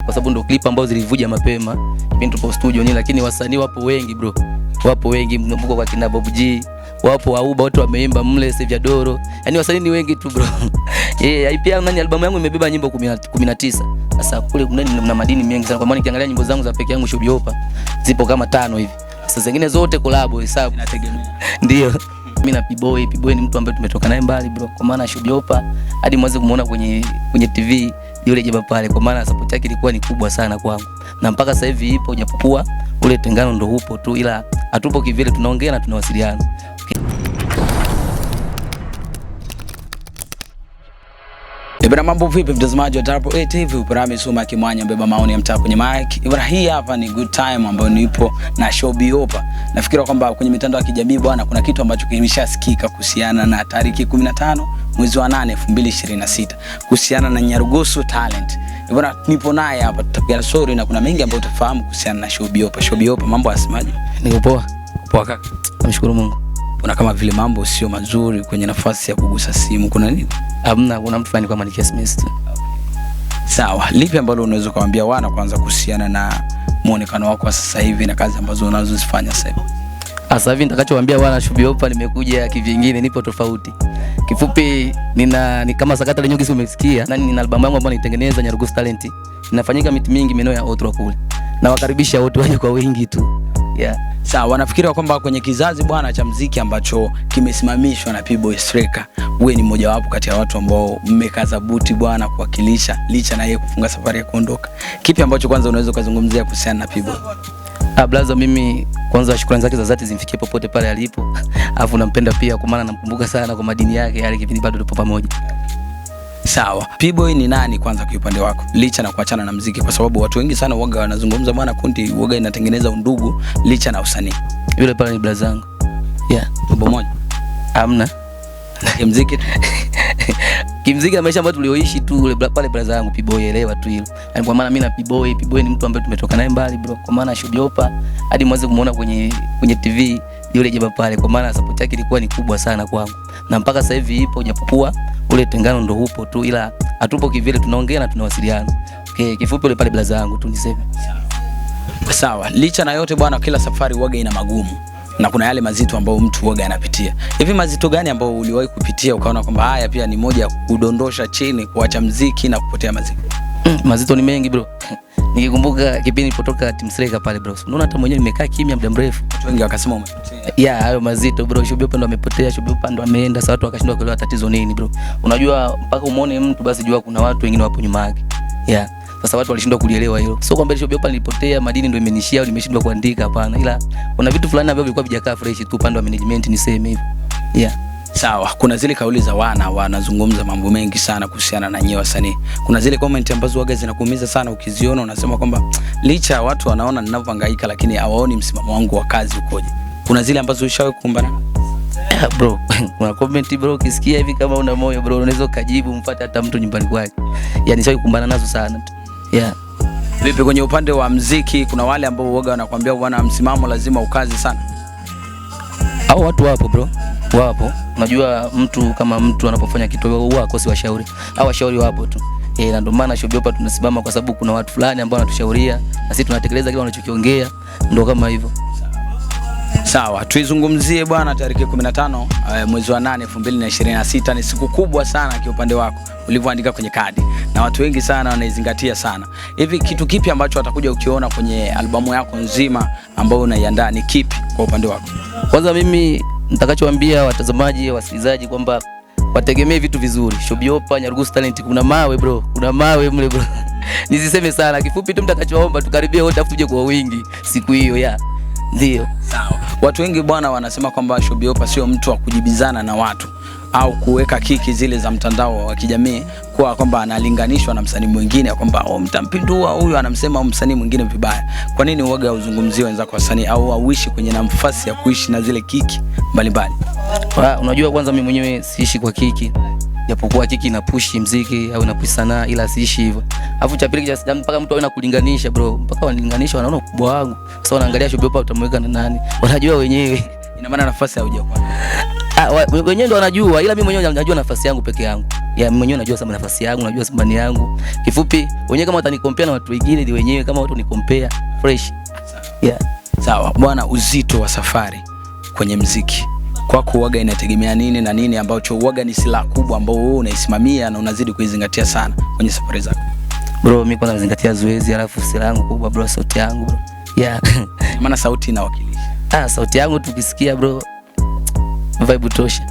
kwa sababu ndo clip ambazo zilivuja mapema kipindi tupo studio ni, lakini wasanii wapo wengi bro, wapo wengi, mkumbuka kwa kina Bob G, wapo Auba, wote wameimba mle, Sevia Doro, yani wasanii ni wengi tu bro. Pia nani albamu yangu imebeba nyimbo 19. Sasa kule kuna madini mengi sana, kwa maana nikiangalia nyimbo zangu za peke yangu Shobiopa zipo kama 5 hivi. Sasa zingine zote collab hesabu inategemea. Ndio. Mimi na P-Boy ni mtu ambaye tumetoka naye mbali bro, kwa maana Shobiopa hadi mwanzo kumuona kwenye TV yule jamaa pale, kwa maana support yake ilikuwa ni kubwa sana kwangu, na mpaka sasa hivi ipo, japokuwa ule tengano ndo upo tu, ila hatupo kivile, tunaongea na tunawasiliana. Ibra, mambo vipi mtazamaji wa Double A TV, Uparami Suma Kimwanya mbeba maoni ya mtaa kwenye mic. Ibra, hii hapa ni good time ambayo nipo na Shobiopa. Nafikiri kwamba kwenye mitandao ya kijamii bwana kuna kitu ambacho kimeshasikika kuhusiana na tariki 15 mwezi wa 8 2026 kuhusiana na Nyarugusu Talent. Ibra, nipo naye hapa, tutapiga story na kuna mengi ambayo utafahamu kuhusiana na Shobiopa. Shobiopa, mambo asemaje? Niko poa. Poa kaka. Namshukuru Mungu. Kuna kama vile mambo sio mazuri kwenye nafasi ya kugusa simu, kuna nini? Hamna, kuna mtu fulani kama ni SMS. Sawa, lipi ambalo unaweza kuambia wana kwanza kuhusiana na muonekano wako sasa hivi na kazi ambazo unazozifanya sasa hivi? Sasa hivi nitakachowaambia wana Shobiopa, nimekuja kivingine, nipo tofauti. Kifupi ni kama sakata la nyuki, si umesikia? Na nina albamu yangu ambayo nitengeneza Nyarugusu Talent. Inafanyika miti mingi maeneo ya Otro kule. Na wakaribisha watu waje kwa wingi tu. Yeah. Sawa, nafikiri kwamba kwenye kizazi bwana cha muziki ambacho kimesimamishwa na P-Boy Striker, wewe ni mmoja wapo kati ya watu ambao mmekaza buti bwana kuwakilisha licha na yeye kufunga safari ya kuondoka. Kipi ambacho kwanza unaweza kuzungumzia kuhusiana na P-Boy? Blaza, mimi kwanza shukrani zake za dhati zimfikie popote pale alipo. Alafu nampenda pia kwa maana namkumbuka sana kwa madini yake yale kipindi bado tupo pamoja. Sawa, P-Boy ni nani kwanza kwa upande wako licha na kuachana na muziki, kwa sababu watu wengi sana waga wanazungumza bwana kundi waga inatengeneza undugu licha na usanii? Yule pale ni blaza zangu. Yeah, tumbo moja. Hamna. Kimuziki kimuziki na maisha ambayo tulioishi tu ule pale blaza zangu P-Boy, elewa tu hilo. Yani kwa maana mimi na P-Boy ni mtu ambaye tumetoka naye mbali bro, kwa maana Shobiopa hadi mwanzo kumuona kwenye TV yule jamaa pale, kwa maana support yake ilikuwa ni kubwa sana kwangu, na mpaka sasa hivi ipo, japokuwa ule tengano ndo upo tu, ila hatupo kivile, tunaongea na tunawasiliana. Okay, kifupi ule pale blaza zangu tu niseme. Sawa, licha na yote bwana, kila safari waga ina magumu na kuna yale mazito ambayo mtu waga anapitia. Hivi mazito gani ambayo uliwahi kupitia ukaona kwamba haya pia ni moja ya kudondosha chini, kuacha muziki na kupotea mazito? Mazito ni mengi bro. Nikikumbuka kipindi nilipotoka Team Striker pale bro, unaona hata mwenyewe nimekaa kimya muda mrefu, watu wengi wakasema umepotea. Yeah, hayo mazito bro. Shobiopa ndo amepotea, Shobiopa ndo ameenda, sasa watu wakashindwa kuelewa tatizo nini bro. Unajua mpaka umuone mtu basi jua kuna watu wengine wapo nyuma yake. Yeah. Sasa watu walishindwa kulielewa hilo. Sio kwamba Shobiopa nilipotea madini ndo imenishia au nimeshindwa kuandika, hapana. Ila kuna vitu fulani ambavyo vilikuwa vijakaa fresh tu upande wa management, niseme hivyo. Yeah. Sawa, kuna zile kauli za wanazungumza mambo mengi sana kuhusiana na nyewe wasanii. Kuna zile comment ambazo waga zinakuumiza sana ukiziona, unasema kwamba licha watu wanaona ninavyohangaika lakini hawaoni msimamo wangu wa kazi ukoje. Kuna zile ambazo ushawahi kukumbana? Bro, kuna comment bro, ukisikia hivi kama una moyo bro, unaweza kujibu mfuate hata mtu nyumbani kwake. Yani nishawahi kukumbana nazo sana tu. Yeah. Vipi kwenye upande wa muziki, kuna wale ambao waga wanakuambia bwana msimamo lazima ukaze sana? Hao watu wapo bro. Wapo. Unajua mtu kama mtu anapofanya kitu huwa akosi washauri. Hao washauri wapo tu. Na ndio maana Shobiopa tunasimama kwa sababu kuna watu fulani ambao wanatushauria na sisi tunatekeleza kile wanachokiongea, ndio kama hivyo. Sawa, tuizungumzie bwana tarehe 15 mwezi wa 8 2026. Ni siku kubwa sana kwa upande wako ulivyoandika kwenye kadi, na watu wengi sana wanaizingatia sana. Hivi kitu kipi ambacho watakuja ukiona kwenye albamu yako nzima ambayo unaiandaa ni kipi kwa upande wako? Kwanza mimi nitakachowaambia watazamaji, wasikilizaji kwamba wategemee vitu vizuri. Shobiopa Nyarugusu Talent kuna mawe bro, kuna mawe mle bro. Nisiseme sana, kifupi tu mtakachoomba tukaribie wote afu tuje kwa wingi siku hiyo ya. Ndio. Sawa. Watu wengi bwana wanasema kwamba Shobiopa sio mtu wa kujibizana na watu au kuweka kiki zile za mtandao wa kijamii kwa kwamba analinganishwa na msanii mwingine, kwamba mtampindua huyu anamsema msanii mwingine vibaya. Kwa nini uoga uzungumzie wenzako wasanii au auishi kwenye nafasi ya kuishi na zile kiki mbalimbali? Unajua kwanza mimi mwenyewe siishi kwa kiki. Japokuwa kiki inapush muziki au inapush sanaa, ila siishi hivyo. Alafu cha pili mpaka mtu awe na kulinganisha bro, mpaka wanalinganisha wanaona ukubwa wangu. Sasa wanaangalia Shobiopa utamweka na nani? Wanajua wenyewe. Ina maana nafasi haujakuwa. Wenyewe ndo wanajua, ila mimi mwenyewe najua nafasi yangu peke yangu. Ya mwenyewe najua sasa nafasi yangu, najua thamani yangu. Kifupi, wenyewe kama watanicompare na watu wengine ni wenyewe, kama watu nicompare fresh. Yeah. Sawa. Bwana, uzito wa safari kwenye muziki kwako uwaga inategemea nini na nini ambacho uwaga ni silaha kubwa ambao wewe unaisimamia na unazidi kuizingatia sana kwenye safari zako? Bro, mimi kwanza nazingatia zoezi, alafu silaha yangu kubwa bro sauti yangu bro. Yeah. Maana sauti inawakilisha. Sauti yangu tukisikia bro vibe tosha.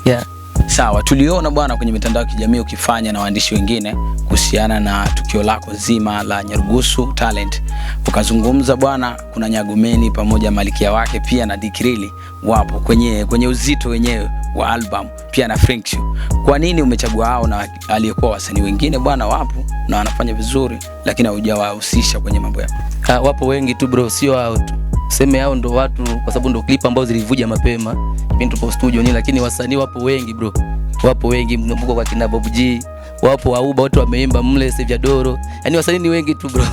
Yeah. Sawa, tuliona bwana kwenye mitandao ya kijamii ukifanya na waandishi wengine kuhusiana na tukio lako zima la Nyarugusu Talent. Ukazungumza bwana, kuna Nyagomeni pamoja Malikia wake pia na Dikirili wapo kwenye uzito wenyewe wa album, pia na Frank Show. Kwa nini umechagua hao na aliyekuwa wasanii wengine bwana wapo na wanafanya vizuri lakini hujawahusisha kwenye mambo yako? Wapo wengi tu bro, sio hao tu. Sema hao ndo watu kwa sababu ndo clip ambazo zilivuja mapema kipindi tupo studio ni, lakini wasanii wapo wengi bro. Wapo wengi, mko kwa kina Bob G, wapo Auba, watu wameimba mle Seviadoro. Yaani wasanii ni wengi tu bro.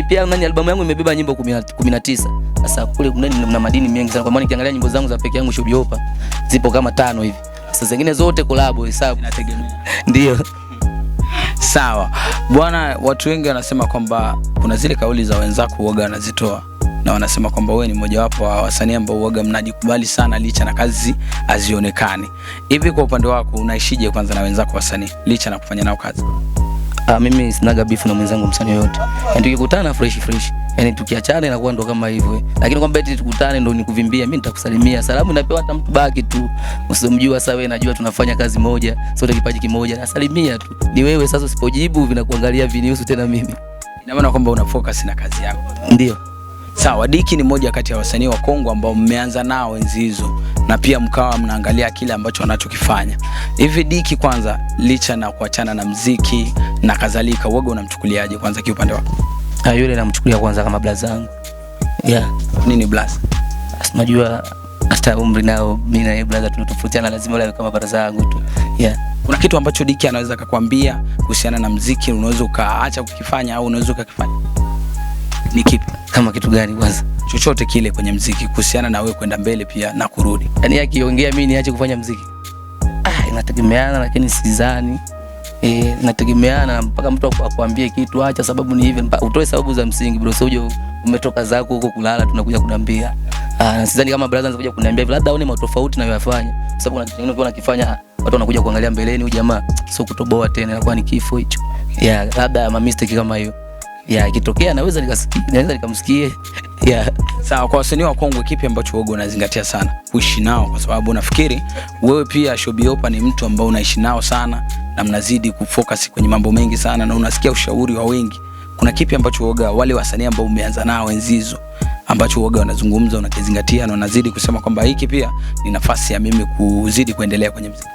Pia nani albamu yangu imebeba nyimbo 19. Sasa kule kuna madini mengi sana, kwa maana nikiangalia nyimbo zangu za peke yangu Shobiopa zipo kama 5 hivi. Sasa zingine zote collab hesabu inategemea. Ndio. Sawa. Bwana, watu wengi wanasema kwamba kuna zile kauli za wenzako uoga wanazitoa na wanasema kwamba wewe ni mmoja wapo wa wasanii ambao uoga mnajikubali sana licha na kazi hazionekani. Hivi kwa upande wako unaishije kwanza na wenzako wasanii licha na kufanya nao kazi? Mimi sinaga beef na mwenzangu msanii yote. Yaani tukikutana fresh. Yaani tukiachana inakuwa ndo kama hivyo. Lakini kwamba eti tukutane ndo nikuvimbia, mimi nitakusalimia. Salamu napewa hata mtu baki tu. Usimjua sasa wewe, najua tunafanya kazi moja, sote kipaji kimoja. Nasalimia tu. Ni wewe sasa usipojibu vinakuangalia vinihusu tena mimi. Ina maana kwamba una focus na kazi yako. Ndio. Sawa, Diki ni mmoja kati ya wasanii wa Kongo ambao mmeanza nao enzi hizo na pia mkawa mnaangalia kile ambacho wanachokifanya. Hivi Diki kwanza licha na kuachana na muziki na kadhalika, wewe unamchukuliaje kwanza kiupande wako? Yule namchukulia kwanza kama blaza zangu. Yeah. Nini blaza? Unajua hata umri nao mimi na blaza tunatofautiana, lazima yule kama blaza zangu tu. Yeah. Kuna kitu ambacho Diki anaweza kukwambia kuhusiana na muziki unaweza ukaacha kukifanya au unaweza ukakifanya? Ni kipi? Kama kitu gani kwanza? Chochote kile kwenye muziki kuhusiana na wewe kwenda mbele pia na kurudi. Yaani akiongea mimi niache kufanya muziki. Inategemeana, lakini sidhani. Inategemeana mpaka mtu akwambie kitu acha sababu ni hivi, utoe sababu za msingi bro. Sio umetoka zako huko kulala tunakuja kuniambia. Na sidhani kama brother anakuja kuniambia vile, labda aone matofauti na yofanya. Sababu kuna kitu kingine ukiona kifanya watu wanakuja kuangalia mbeleni, huyu jamaa sio kutoboa tena, inakuwa ni kifo hicho. Labda ma mistake kama hiyo. Ikitokea naweza nikamsikie. Sawa, kwa wasanii wa Kongo kipi ambacho wewe unazingatia sana kuishi nao, kwa sababu nafikiri wewe pia Shobiopa ni mtu ambao unaishi nao sana na mnazidi kufocus kwenye mambo mengi sana na unasikia ushauri wa wengi. Kuna kipi ambacho wewe wale wasanii ambao umeanza nao enzi hizo ambacho wewe wanazungumza unakizingatia na unazidi kusema kwamba hiki pia ni nafasi ya mimi kuzidi kuendelea kwenye muziki?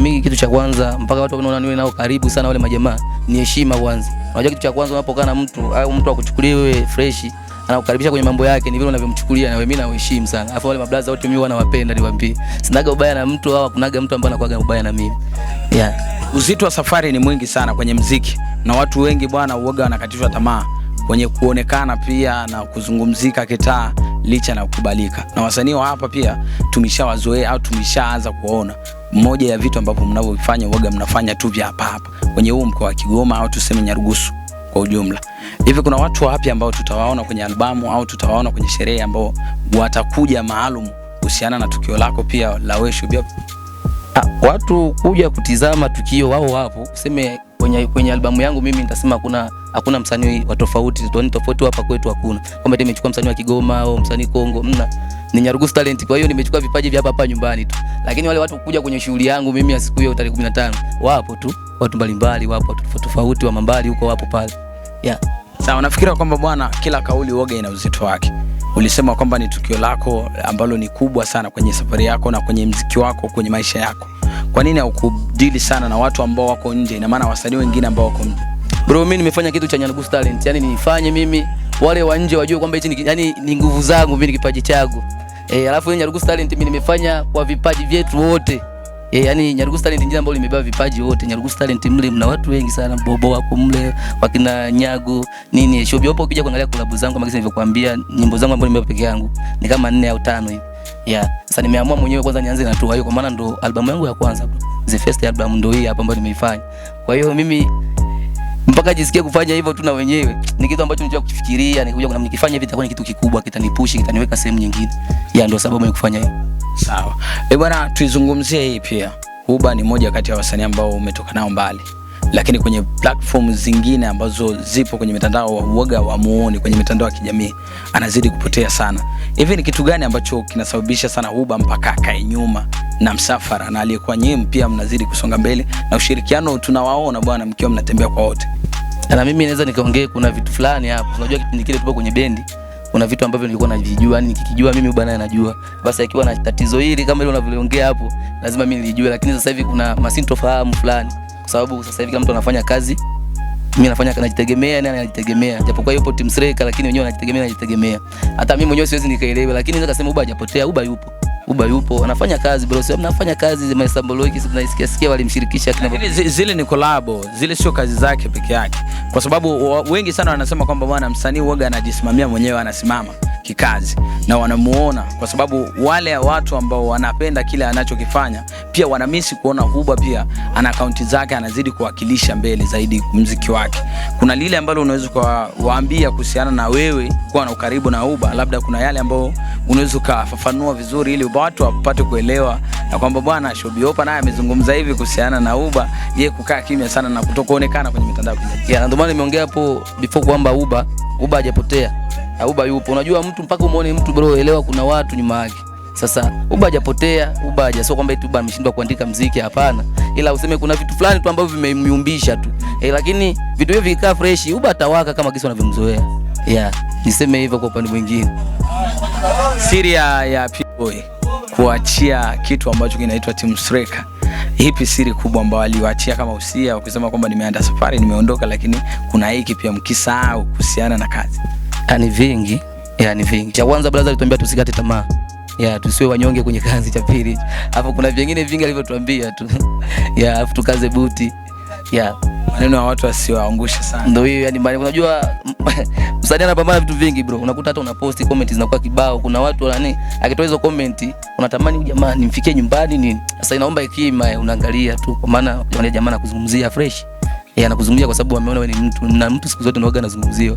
Mimi kitu cha kwanza mpaka watu wanaona niwe nao karibu sana wale majamaa ni heshima kwanza. Unajua kitu cha kwanza unapokaa na mtu au mtu akuchukulie wewe fresh, anakukaribisha kwenye mambo yake, ni vile unavyomchukulia na wewe. Mimi nawaheshimu sana. Alafu wale mablaza wote mimi wanawapenda, niwaambie. Sinaga ubaya na mtu au kunaga mtu ambaye anakuaga ubaya na mimi. Uzito wa safari ni mwingi sana kwenye muziki na watu wengi bwana uoga wanakatishwa tamaa kwenye kuonekana pia na kuzungumzika kitaa licha na kukubalika. Na wasanii wa hapa pia tumeshawazoea au tumeshaanza kuona mmoja ya vitu ambavyo mnavyofanya uoga mnafanya tu vya hapa kwenye huu mkoa wa Kigoma au tuseme Nyarugusu kwa ujumla. Hivi kuna watu wapi ambao tutawaona kwenye albamu au tutawaona kwenye sherehe ambao watakuja maalum kuhusiana na tukio lako pia la wewe Shobiopa? Watu kuja kutizama tukio wao hapo. Useme kwenye albamu yangu mimi nitasema hakuna msanii wa tofauti. Tofauti hapa kwetu hakuna. Kama nimechukua msanii wa Kigoma au msanii Kongo, ni Nyarugusu Talent. Kwa hiyo nimechukua vipaji vya hapa nyumbani tu. Lakini wale watu kuja kwenye shughuli yangu mimi ya siku hiyo tarehe 15 wapo tu. Watu mbalimbali wapo, tofauti wa mambali huko wapo pale. Sawa, nafikiri kwamba bwana kila kauli uoga ina uzito wake. Ulisema kwamba ni tukio lako ambalo ni kubwa sana kwenye safari yako na kwenye muziki wako, kwenye maisha yako. Kwa nini hukudili sana na watu ambao wako nje? Ina maana wasanii wengine ambao wako nje. Bro, mimi nimefanya kitu cha Nyarugusu Talent. Yaani nifanye mimi wale wa nje wajue kwamba hichi ni nguvu zangu, mimi ni kipaji changu. Alafu Nyarugusu Talent mimi nimefanya kwa vipaji vyetu wote. Yaani Nyarugusu Talent ndio ambao limebeba vipaji wote. Nyarugusu Talent mle mna watu wengi sana, Bobo wako mle, wakina Nyago, nini Shobiopa. Ukija kuangalia collab zangu kama nilivyokuambia, nyimbo zangu ambazo nimebeba peke yangu ni kama 4 au 5 hivi. Yeah. Sasa nimeamua mwenyewe kwanza nianze na tour hiyo kwa maana ndo albamu yangu ya kwanza bro. The first album ndo hii hapa ambayo nimeifanya. Kwa hiyo mimi mpaka jisikie kufanya hivyo tu na wenyewe. Ni kitu ambacho nilikuwa kufikiria, nikuja kuna nikifanya hivi itakuwa ni kitu kikubwa, kitanipush, kitaniweka sehemu nyingine. Yeah, ndio sababu ya kufanya hivyo. Sawa. Bwana, tuizungumzie hii pia. Huba ni moja kati ya wasanii ambao umetoka nao mbali. Lakini kwenye platform zingine ambazo zipo kwenye mitandao uoga wa muone kwenye mitandao ya kijamii anazidi kupotea sana. Hivi ni kitu gani ambacho kinasababisha sana Huba mpaka akae nyuma na msafara na aliyekuwa nyinyi pia mnazidi kusonga mbele na ushirikiano tunawaona bwana mkiwa mnatembea kwa wote? Na mimi naweza nikaongea kuna vitu fulani hapo. Unajua kipindi kile tupo kwenye bendi, kuna vitu ambavyo nilikuwa najijua, yani nikikijua mimi bwana anajua. Basi akiwa na tatizo hili kama ile unavyoongea hapo, lazima mimi nilijue, lakini sasa hivi kuna masintofahamu fulani. Kwa sababu sasa hivi kama mtu anafanya kazi, mimi nafanya najitegemea, naye anajitegemea. Japokuwa yupo Team Sreka lakini wenyewe wanajitegemea, najitegemea. Hata mimi mwenyewe siwezi nikaelewa, lakini naweza kusema Huba hajapotea, Huba yupo. Huba yupo, anafanya kazi bro, sio mnafanya kazi za Masamboloiki, tunasikia walimshirikisha kina. Lakini zile ni collabo, zile sio kazi zake peke yake. Kwa sababu wengi sana wanasema kwamba bwana msanii huaga anajisimamia mwenyewe, anasimama kikazi na wanamuona, kwa sababu wale watu ambao wanapenda kile anachokifanya pia wanamisi kuona Huba pia ana akaunti zake anazidi kuwakilisha mbele zaidi muziki wake. Kuna lile ambalo unaweza kuwaambia kuhusiana na wewe kuwa na ukaribu na Huba, labda kuna yale ambao unaweza kufafanua vizuri ili watu wapate kuelewa na kwamba bwana Shobiopa naye amezungumza hivi kuhusiana na Huba, yeye kukaa kimya sana na kutokuonekana kwenye mitandao ya kijamii. Yeah, ndio maana nimeongea hapo before kwamba Huba hajapotea. Huba yupo. Unajua mtu mpaka umuone mtu bro, elewa kuna watu nyuma yake. Sasa Huba hajapotea, Huba sio kwamba eti Huba ameshindwa kuandika muziki, hapana. Ila useme kuna vitu fulani tu ambavyo vimemyumbisha tu. Lakini vitu hivyo vikikaa fresh, Huba atawaka kama kisi wanavyomzoea. Yeah, niseme hivyo kwa upande mwingine. Siri ya P-Boy kuachia kitu ambacho kinaitwa Team Sreka. Ipi siri kubwa ambayo aliwaachia kama usia ukisema kwamba nimeanza safari nimeondoka, lakini kuna hiki pia mkisahau kuhusiana na kazi? Ni vingi. Ni vingi. Cha kwanza brother alituambia tusikate tamaa. Tusiwe wanyonge kwenye kazi. Cha pili, hapo kuna vingine vingi alivyotuambia tu. Afu tukaze buti. Maneno ya watu wasiwaangushe sana. Ndio hiyo, yani unajua msanii anapambana vitu vingi bro. Unakuta hata unaposti comment zinakuwa kibao. Kuna watu wani akitoa hizo comment unatamani huyu jamaa nimfikie nyumbani nini. Sasa inaomba hekima, unaangalia tu kwa maana yule jamaa anakuzungumzia fresh. Anakuzungumzia kwa sababu ameona wewe ni mtu na mtu siku zote unaoga anazungumziwa.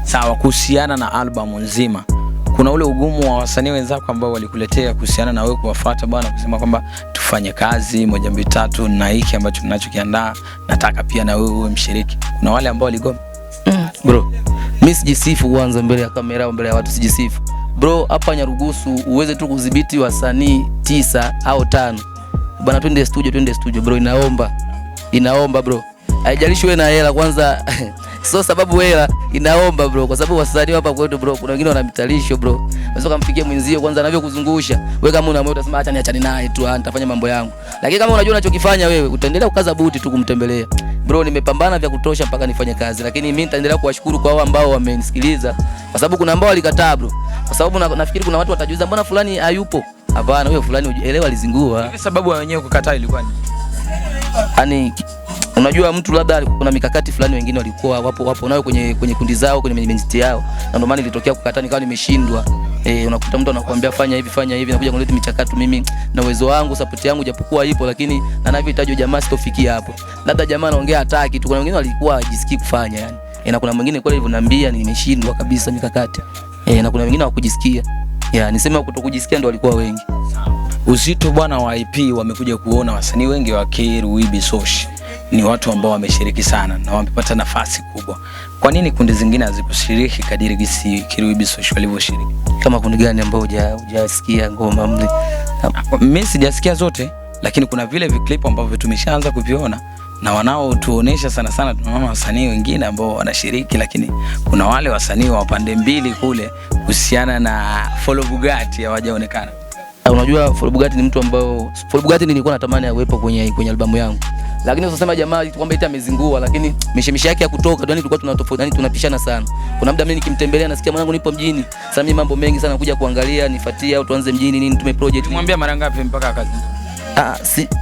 Sawa, kuhusiana na albamu nzima, kuna ule ugumu wa wasanii wenzako ambao walikuletea kuhusiana na wewe kuwafuata bwana kusema kwamba tufanye kazi moja mbili tatu na hiki ambacho tunachokiandaa nataka pia na wewe uwe mshiriki? Kuna wale ambao waligoma? Bro, mimi sijisifu kwanza mbele ya kamera au mbele ya watu, sijisifu. Bro, hapa Nyarugusu uweze tu kudhibiti wasanii 9 au 5. Bwana twende studio bro, inaomba bro. Haijalishi wewe na hela kwanza. So sababu hela inaomba bro, kwa sababu wasanii hapa kwetu bro, kuna wengine wana mitalisho bro. Unaweza kumfikia mwenzio kwanza anavyokuzungusha. Wewe kama una moyo utasema acha niachane naye tu, nitafanya mambo yangu. Lakini kama unajua unachokifanya wewe, utaendelea kukaza buti tu kumtembelea. Bro, nimepambana vya kutosha mpaka nifanye kazi, lakini mimi nitaendelea kuwashukuru kwa wao ambao wamenisikiliza. Kwa sababu kuna ambao walikataa bro. Kwa sababu nafikiri kuna watu watajuza mbona fulani hayupo. Hapana, wewe fulani elewa alizingua. Hivi sababu wenyewe kukataa ilikuwa nini? Unajua mtu labda kuna mikakati fulani wengine walikuwa wapo nayo kwenye kundi zao, kwenye management yao. Na ndio maana ilitokea kukataa, nikawa nimeshindwa. Unakuta mtu anakuambia fanya hivi, nakuja kuleta michakato mimi na uwezo wangu, support yangu japokuwa ipo, lakini anavyohitaji jamaa sitofikia hapo. Labda jamaa anaongea hataki tu, kuna wengine walikuwa hajisikii kufanya yani. Na kuna mwingine kweli alivyoniambia nimeshindwa kabisa mikakati. Na kuna wengine hawakujisikia. Nisema kutokujisikia ndio walikuwa wengi. Uzito bwana wa IP wamekuja kuona wasanii wengi wa Kiruibi Soshi ni watu ambao wameshiriki sana na wamepata nafasi kubwa. Kwa nini kundi zingine hazikushiriki kadiri gisi Kiruibi Soshi walivyoshiriki? Kama kundi gani ambao hujasikia ngoma mle? Mimi sijasikia zote, lakini kuna vile viclip ambavyo tumeshaanza kuviona na wanao tuonesha sana tunaona wasanii wengine ambao wanashiriki, lakini kuna wale wasanii wa pande mbili kule kuhusiana na Follow Bugatti hawajaonekana. Unajua Follow Bugatti ni mtu ambao Follow Bugatti nilikuwa natamani awepo kwenye albamu yangu. Lakini usisema jamaa kwamba eti amezingua, lakini mishemisha yake ya kutoka ndio tulikuwa tunatofautiana, tunapishana sana. Kuna muda mimi nikimtembelea nasikia mwanangu nipo mjini. Sasa mimi mambo mengi sana kuja kuangalia, nifuatie au tuanze mjini nini tume project. Tumwambia mara ngapi mpaka akazi?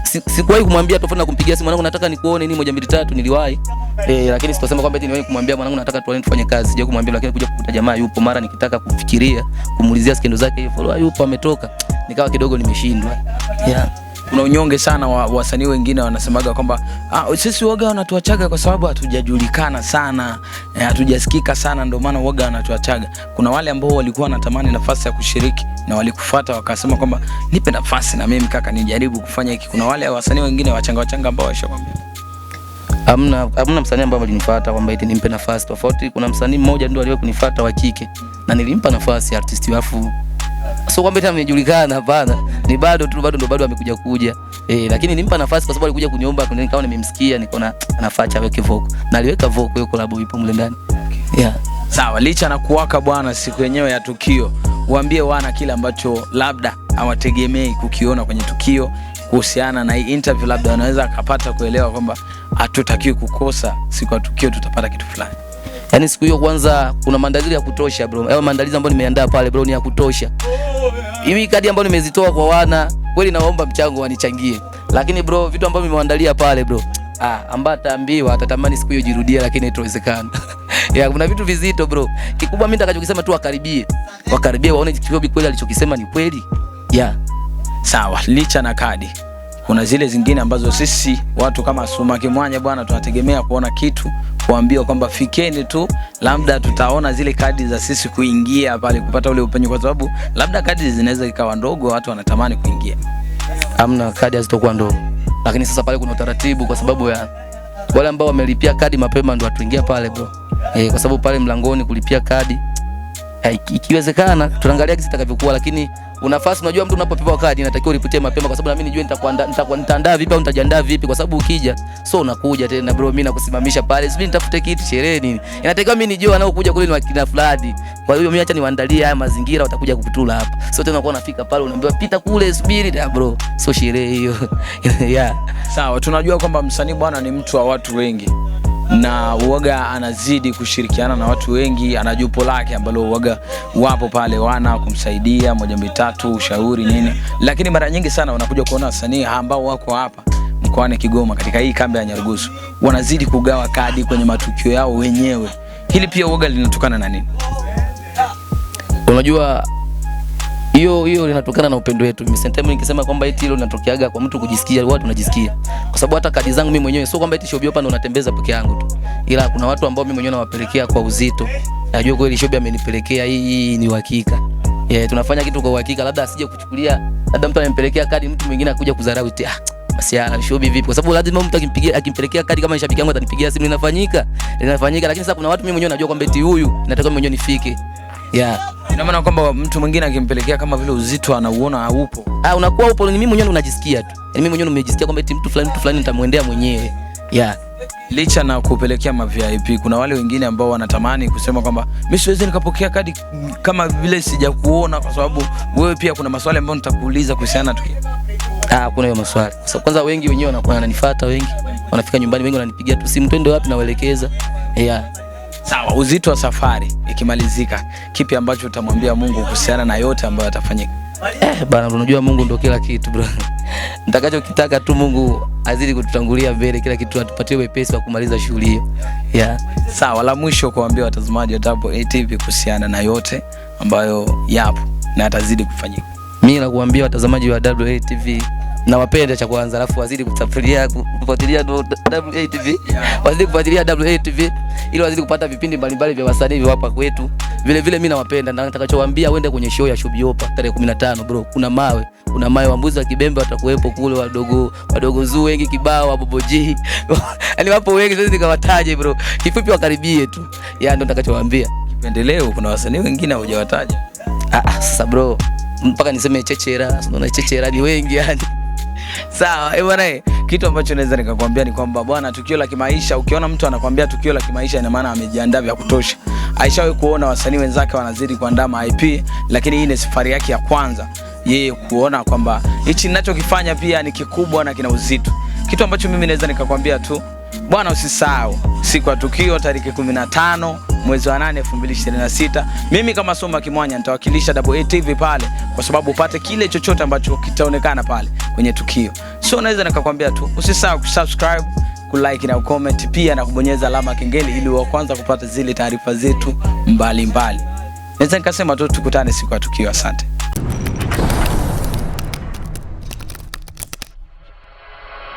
sikuwahi kumwambia tofauti na kumpigia simu mwanangu nataka nikuone nini 1 2 3 niliwahi. Lakini sitosema kwamba eti niwahi kumwambia mwanangu nataka tuone tufanye kazi. Sija kumwambia, lakini kuja kukuta jamaa yupo, mara nikitaka kufikiria kumuulizia skendo zake hiyo follow yupo ametoka. Nikawa kidogo nimeshindwa. Kuna unyonge sana wa wasanii wengine wanasemaga kwamba sisi waga wanatuachaga kwa sababu hatujajulikana sana, hatujasikika sana, ndio maana waga wanatuachaga. Kuna wale ambao walikuwa wanatamani nafasi ya kushiriki na walikufuata wakasema kwamba nipe nafasi na mimi kaka nijaribu kufanya hiki. Kuna wale wasanii wengine wachanga ambao washakwambia hamna msanii ambaye alinifuata kwamba eti nimpe nafasi tofauti. Kuna msanii mmoja ndio aliyewahi kunifuata wa kike na nilimpa nafasi artist wafu. So kwamba eti amejulikana, hapana. Ni bado amekuja. Lakini nilimpa nafasi kwa sababu alikuja kuniomba, nikawa nimemsikia, nikaona anafacha aweke vocal. Na aliweka vocal, hiyo collab ipo mle ndani. Sawa, licha na kuwaka bwana siku yenyewe ya tukio, waambie wana kile ambacho labda hawategemei kukiona kwenye tukio kuhusiana na hii interview, labda wanaweza akapata kuelewa kwamba hatutakiwi kukosa siku ya tukio, tutapata kitu fulani. Yaani siku hiyo kwanza kuna maandalizi ya kutosha bro. Hayo maandalizi ambayo nimeandaa pale bro ni ya kutosha. Hivi kadi ambayo nimezitoa kwa wana, kweli naomba mchango wanichangie. Lakini bro vitu ambavyo nimewaandalia pale bro, ambaye ataambiwa atatamani siku hiyo jirudie, lakini haitowezekana. Kuna vitu vizito bro. Kikubwa mimi nitakachokisema tu wakaribie waone Shobi kweli alichokisema ni kweli. Sawa, licha na kadi, kuna zile zingine ambazo sisi watu kama Suma Kimwanya bwana tunategemea kuona kitu, kuambiwa kwamba fikeni tu, labda tutaona zile kadi za sisi kuingia pale kupata ule upenyo, kwa sababu labda kadi zinaweza ikawa ndogo, watu wanatamani kuingia. Hamna, kadi hazitakuwa ndogo. Lakini sasa pale kuna utaratibu, kwa sababu ya wale ambao wamelipia kadi mapema ndio watuingia pale bro. Kwa sababu pale mlangoni kulipia kadi ikiwezekana tunaangalia kisi itakavyokuwa, lakini unafasi, unajua mtu unapopewa kadi inatakiwa ulipitie mapema, kwa sababu na mimi nijue nitaandaa vipi au nitajiandaa vipi, kwa sababu ukija so unakuja tena bro, mimi nakusimamisha pale, subiri nitafute kiti sherehe nini, inatakiwa mimi nijue wanaokuja kule ni wakina fulani. Kwa hiyo mimi acha niwaandalie haya mazingira, watakuja kukutula hapa, so tena unakuwa unafika pale unaambiwa pita kule subiri bro, so sherehe hiyo. Sawa, tunajua kwamba msanii bwana ni mtu wa watu wengi na uoga anazidi kushirikiana na watu wengi, ana jopo lake ambalo uoga wapo pale wana kumsaidia 1 2 3 ushauri nini, lakini mara nyingi sana unakuja kuona wasanii ambao wako hapa mkoani Kigoma katika hii kambi ya Nyarugusu wanazidi kugawa kadi kwenye matukio yao wenyewe. Hili pia uoga linatokana na nini? Unajua hiyo linatokana na upendo wetu. Mimi sentemu nikisema kwamba eti hilo linatokeaga kwa mtu kujisikia, watu tunajisikia. Kwa sababu hata kadi zangu mimi mwenyewe sio kwamba eti Shobi hapa ndo natembeza peke yangu tu. Ila kuna watu ambao mimi mwenyewe nawapelekea kwa uzito. Najua kweli Shobi amenipelekea, hii ni uhakika. Tunafanya kitu kwa uhakika, labda asije kuchukulia, labda mtu anempelekea kadi mtu mwingine akuja kudharau eti masiala Shobi vipi? Kwa sababu lazima mtu akimpelekea kadi kama shabiki yangu atanipigia simu, linafanyika. Lakini sasa kuna watu mimi mwenyewe najua kwamba eti huyu nataka mimi mwenyewe nifike. Ina maana kwamba mtu mwingine akimpelekea kama vile uzito anauona haupo. Unakuwa upo, ni mimi mwenyewe unajisikia tu. Yaani mimi mwenyewe nimejisikia kwamba eti mtu fulani nitamwendea mwenyewe. Licha na kupelekea ma VIP, kuna wale wengine ambao wanatamani kusema kwamba mimi siwezi nikapokea kadi kama vile sijakuona, kwa sababu wewe pia kuna maswali ambayo nitakuuliza kuhusiana tu. Kuna hiyo maswali. So, kwanza wengi wenyewe wananifuata, wengi wanafika nyumbani, wengi wananipigia tu simu, twende wapi, nawaelekeza. Sawa, uzito wa safari ikimalizika, kipi ambacho utamwambia Mungu kuhusiana na yote ambayo yatafanyika? Bana, unajua Mungu ndio kila kitu bro. Nitakachokitaka tu Mungu azidi kututangulia mbele, kila kitu atupatie wepesi wa kumaliza shughuli hiyo. Sawa, la mwisho kuambia watazamaji wa Double A TV kuhusiana na yote ambayo yapo na atazidi kufanyika. Mimi nakuambia watazamaji wa Double A TV nawapenda cha kwanza, alafu wazidi kufuatilia Double A TV. Wazidi kufuatilia Double A TV ili wazidi kupata vipindi mbalimbali vya wasanii hapa kwetu. Vile vile mimi nawapenda na nitakachowaambia uende kwenye show ya Shobi Opa tarehe 15 bro. Kuna mawe Wambuzi wa Kibembe watakuwepo kule, wadogo Zuu wengi kibao, Bobo G. Yaani wapo wengi, siwezi nikawataje bro. Kifupi wakaribie tu. Ndio nitakachowaambia. Kipendeleo kuna wasanii wengine hujawataja. Sasa bro, mpaka niseme Chechera, unaona Chechera ni wengi yani. Sawa, bwana, kitu ambacho naweza nikakwambia ni kwamba bwana, tukio la kimaisha, ukiona mtu anakuambia tukio la kimaisha ina maana amejiandaa vya kutosha. Aishawe kuona wasanii wenzake wanazidi kuandaa IP, lakini hii ni safari yake ya kwanza yeye kuona kwamba hichi ninachokifanya pia ni kikubwa na kina uzito. Kitu ambacho mimi naweza nikakwambia tu bwana, usisahau siku ya tukio tarehe 15 mwezi wa 8 2026. Mimi kama Suma Kimwanya nitawakilisha Double A TV pale, kwa sababu upate kile chochote ambacho kitaonekana pale kwenye tukio. So naweza nikakwambia tu usisahau kusubscribe, kulike na kucomment pia na kubonyeza alama kengele ili wa kwanza kupata zile taarifa zetu mbalimbali. Naweza nikasema tu tukutane siku ya tukio. Asante.